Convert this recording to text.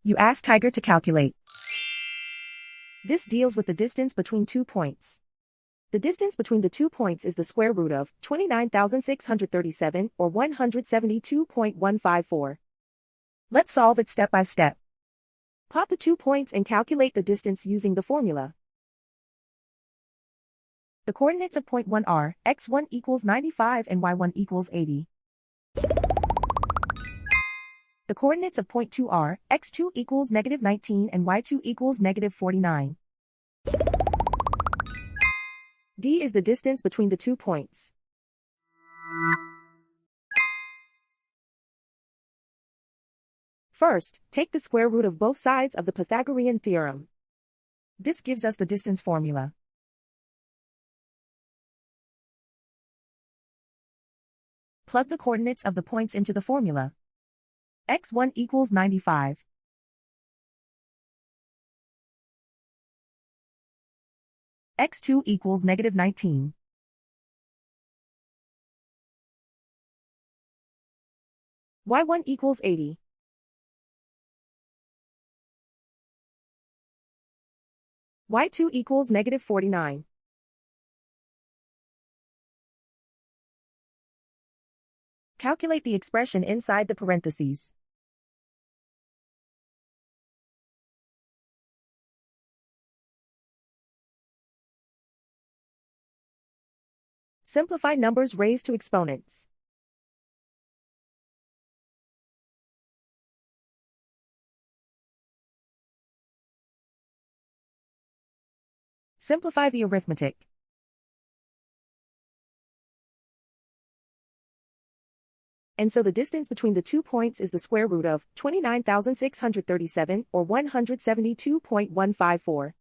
You ask Tiger to calculate. This deals with the distance between 2 points. The distance between the 2 points is the square root of 29,637 or 172.154. Let's solve it step by step. Plot the 2 points and calculate the distance using the formula. The coordinates of point 1 are x1 equals 95 and y1 equals 80. The coordinates of point 2 are x2 equals negative 19 and y2 equals negative 49. D is the distance between the 2 points. First, take the square root of both sides of the Pythagorean theorem. This gives us the distance formula. Plug the coordinates of the points into the formula. x1 equals 95. x2 equals negative 19. y1 equals 80. y2 equals negative 49. Calculate the expression inside the parentheses. Simplify numbers raised to exponents. Simplify the arithmetic. And so the distance between the 2 points is the square root of 29,637 or 172.154.